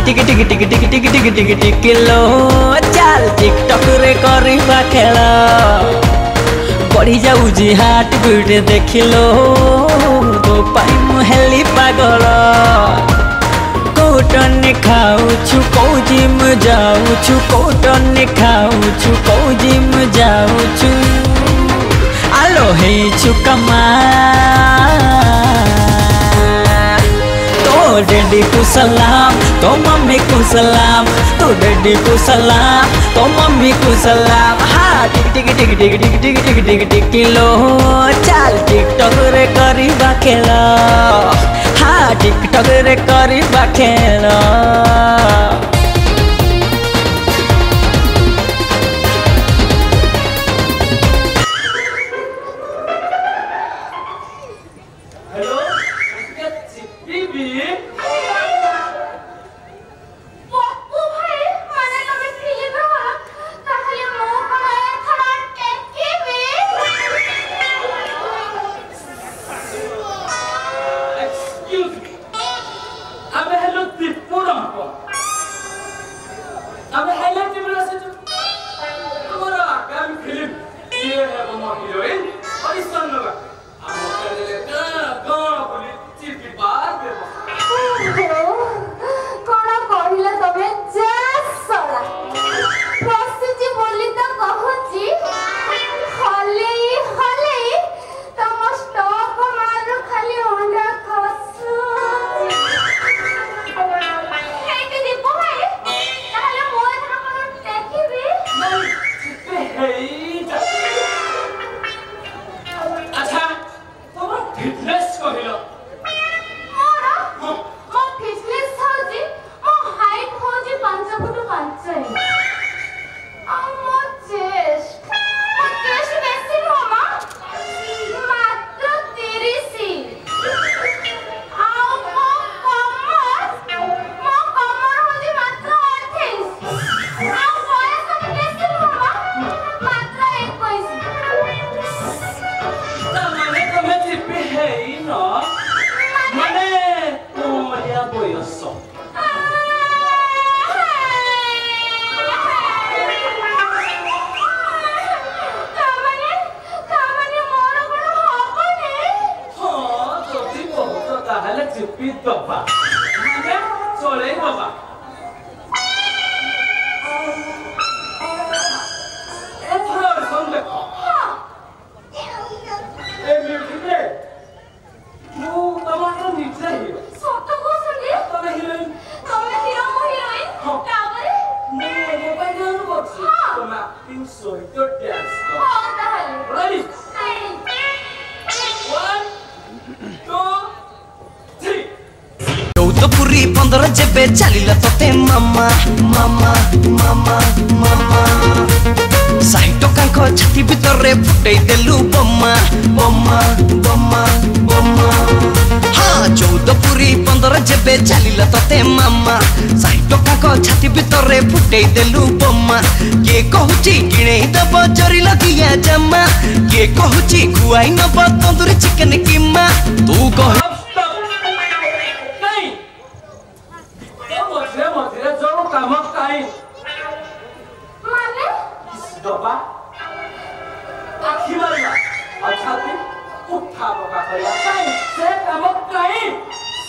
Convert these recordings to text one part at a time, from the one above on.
टिक टिक टिक टिक टिक टिक टिक टिक लो चल टिकटॉक रे करबा खेल बढ़ी जाऊँ हार्ट बीट देख लो तो पाई मुहेली पागल कोटन खाऊछु कौ जिम जाऊछु कोटन खाऊछु कौ जिम जाऊछु आलो हे कमा तो डैडी को सलाम तो मम्मी को सलाम तो डैडी को सलाम तो मम्मी को सलाम हाँ टिक टिक टिक टिक टिक टिक टिक टिक टिक लो चल टिकटॉक रे करबा खेल हाँ टिकटॉक रे करबा खेल चौदपुरी 15 जेबे चलिला तोते मामा मामा मामा मामा 60 टका छाती भीतर रे फुटै देलु बम्मा बम्मा बम्मा बम्मा हाँ 14 15 जेबे चलिला तोते मामा 60 टका छाती भीतर रे फुटै देलु बम्मा के कहूची किणे दब जरी लगिया जम्मा के कहूची खुआई नब तंदूरी चिकन कीमा तू कह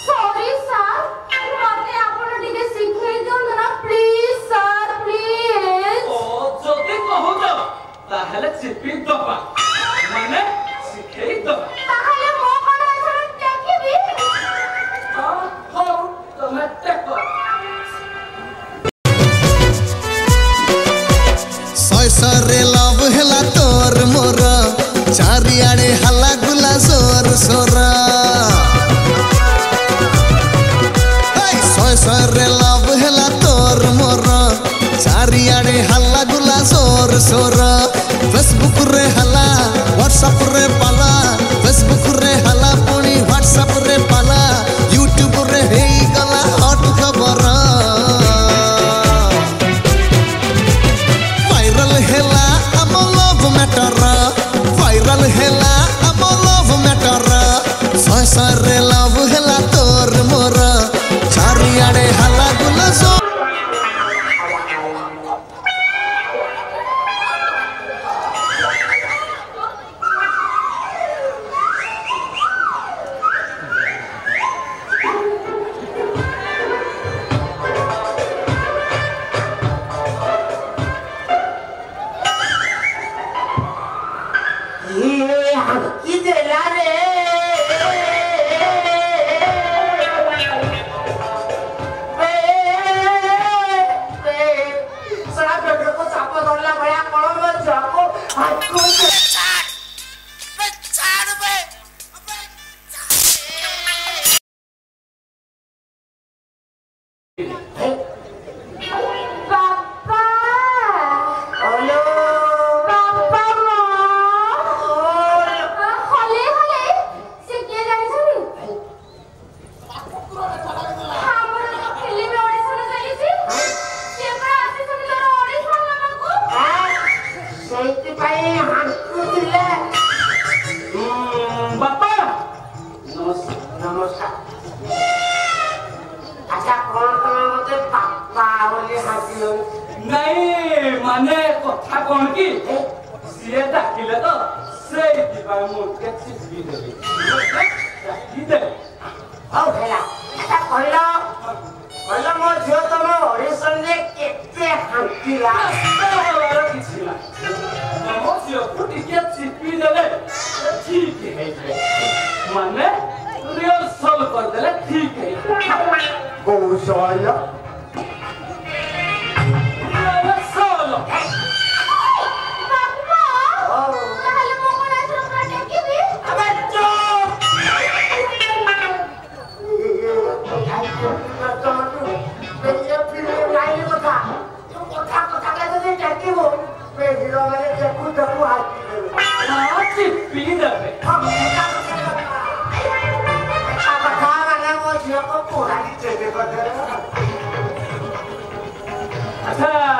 सॉरी सर मते आपण टिके सिखै दियो ना प्लीज सर प्लीज ओ जदि कहू तो ताहले चिपी दबा माने सिखै दबा ताहले मो कोन एथर देखिबी हां हो तमे टेक सरे लव हेला तोर मोर चारियाडे हल्ला गुला जोर सोरा सरे लव हेला तोर मोर चारियाडे हल्ला गुला जोर सोरा फेसबुक रे हल्ला व्हाट्सएप रे पाला फेसबुक रे हल्ला पुणी व्हाट्सएप रे पाला यूट्यूब रे हेई गला हॉट खबर वायरल हेला आम लव मैटर वायरल हेला आम लव मैटर सरे लव हेला तोर मोर चारियाडे हल्ला गुला हाकी देला रे सड़ा पेट को चाप धरला भया कलम जाको हाको नहीं माने कथा कौन की सीए डाकिले तो से दिबा मुके चिपी देबी डाकी दे औ भेला एटा कहलो मोर झियो तम ऑडिशन रे केते हांतीला और किछि ना मो झियो फुटी के चिपी देले ठीक है माने रिहर्सल कर देले ठीक है कौशल अच्छा